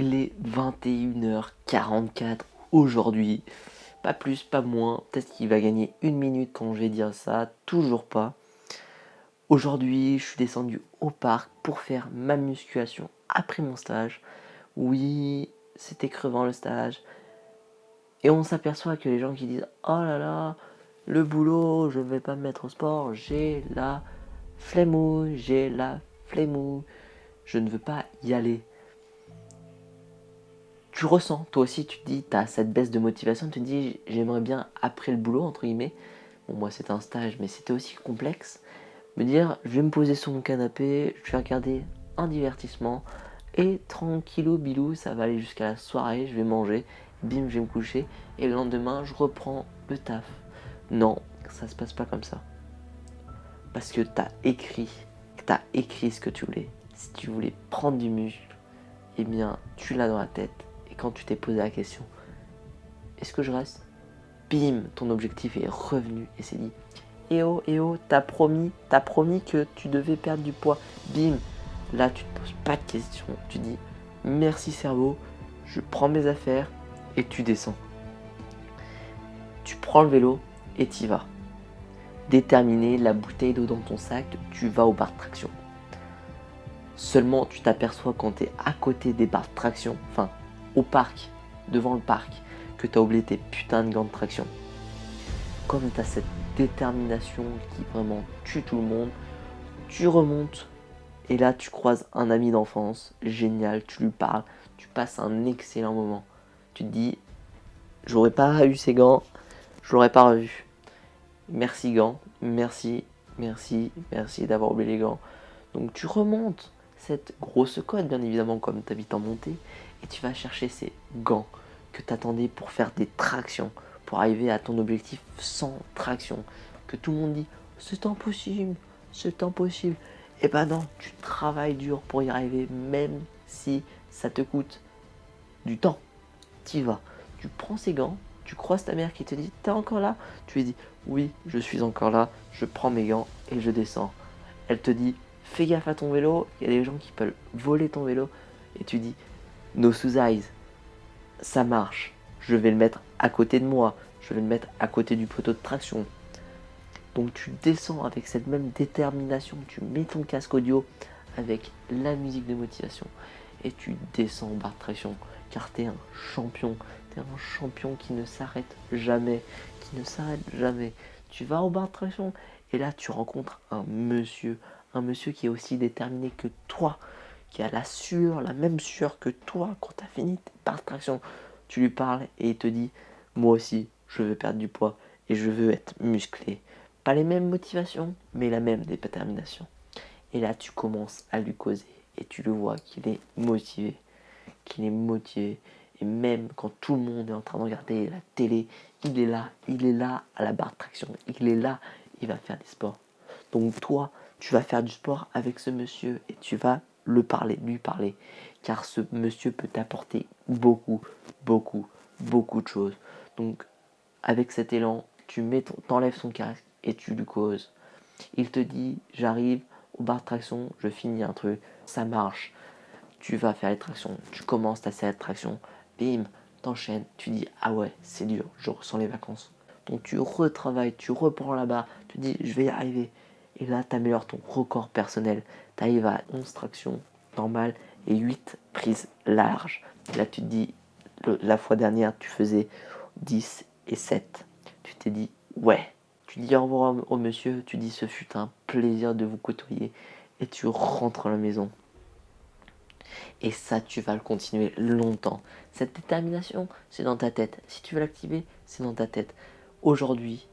Il est 21h44 aujourd'hui. Pas plus, pas moins. Peut-être qu'il va gagner une minute quand je vais dire ça. Toujours pas. Aujourd'hui, je suis descendu au parc pour faire ma musculation après mon stage. Oui, c'était crevant le stage. Et on s'aperçoit que les gens qui disent « Oh là là, le boulot, je ne vais pas me mettre au sport, j'ai la flemme, j'ai la flemme, je ne veux pas y aller. » Tu ressens, toi aussi, tu te dis, tu as cette baisse de motivation, tu te dis, j'aimerais bien, après le boulot, entre guillemets, bon, moi c'était un stage, mais c'était aussi complexe, me dire, je vais me poser sur mon canapé, je vais regarder un divertissement, et tranquillou bilou, ça va aller jusqu'à la soirée, je vais manger, bim, je vais me coucher, et le lendemain, je reprends le taf. Non, ça se passe pas comme ça. Parce que tu as écrit ce que tu voulais. Si tu voulais prendre du muscle, eh bien, tu l'as dans la tête. Et quand tu t'es posé la question, est-ce que je reste? Bim, ton objectif est revenu et c'est dit, eh oh, t'as promis que tu devais perdre du poids. Bim, là tu te poses pas de questions. Tu dis, merci cerveau, je prends mes affaires et tu descends. Tu prends le vélo et t'y vas. Déterminé, la bouteille d'eau dans ton sac, tu vas au bar de traction. Seulement, tu t'aperçois quand tu es à côté des barres de traction, enfin, au parc, devant le parc, que tu as oublié tes putains de gants de traction. Comme tu as cette détermination qui vraiment tue tout le monde, tu remontes et là, tu croises un ami d'enfance, génial, tu lui parles, tu passes un excellent moment. Tu te dis, j'aurais pas eu ces gants, je l'aurais pas revu. Merci gants, merci d'avoir oublié les gants. Donc tu remontes cette grosse côte, bien évidemment, comme tu habites en montée, et tu vas chercher ces gants que tu attendais pour faire des tractions, pour arriver à ton objectif sans traction. Que tout le monde dit, c'est impossible. Et ben non, tu travailles dur pour y arriver, même si ça te coûte du temps. Tu y vas, tu prends ces gants, tu croises ta mère qui te dit, t'es encore là? Tu lui dis, oui, je suis encore là, je prends mes gants et je descends. Elle te dit, fais gaffe à ton vélo, il y a des gens qui peuvent voler ton vélo. Et tu dis, no sous eyes, ça marche, je vais le mettre à côté de moi, je vais le mettre à côté du poteau de traction. Donc tu descends avec cette même détermination, tu mets ton casque audio avec la musique de motivation et tu descends en barre de traction car tu es un champion, qui ne s'arrête jamais, Tu vas au bar de traction et là tu rencontres un monsieur qui est aussi déterminé que toi, qui a la même sueur que toi quand tu as fini tes barres de traction. Tu lui parles et il te dit, moi aussi je veux perdre du poids et je veux être musclé. Pas les mêmes motivations, mais la même détermination. Et là, tu commences à lui causer et tu le vois qu'il est motivé. Et même quand tout le monde est en train de regarder la télé, il est là à la barre de traction. Il est là, il va faire des sports. Donc toi, tu vas faire du sport avec ce monsieur et tu vas lui parler. Car ce monsieur peut t'apporter beaucoup de choses. Donc avec cet élan, t'enlèves son casque et tu lui causes. Il te dit, j'arrive au bar de traction, je finis un truc, ça marche. Tu vas faire les tractions, tu commences ta série de tractions, bim, t'enchaînes, tu dis, ah ouais, c'est dur, je ressens les vacances. Donc tu retravailles, tu reprends la barre, tu dis, je vais y arriver. Et là, tu améliores ton record personnel. Tu arrives à 11 tractions normales et 8 prises larges. Et là, tu te dis, la fois dernière, tu faisais 10 et 7. Tu t'es dit, ouais. Tu dis au revoir au monsieur, tu dis, ce fut un plaisir de vous côtoyer. Et tu rentres à la maison. Et ça, tu vas le continuer longtemps. Cette détermination, c'est dans ta tête. Si tu veux l'activer, c'est dans ta tête. Aujourd'hui,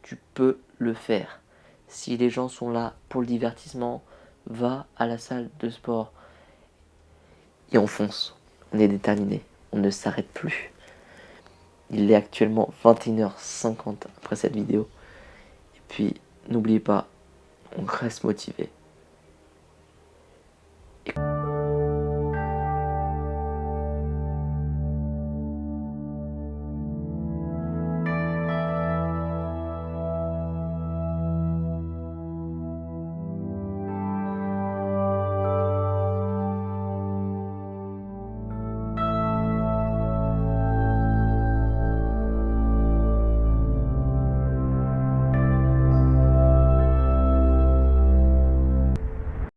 tu peux le faire. Si les gens sont là pour le divertissement, va à la salle de sport. Et on fonce. On est déterminé. On ne s'arrête plus. Il est actuellement 21h50 après cette vidéo. Et puis, n'oubliez pas, on reste motivé.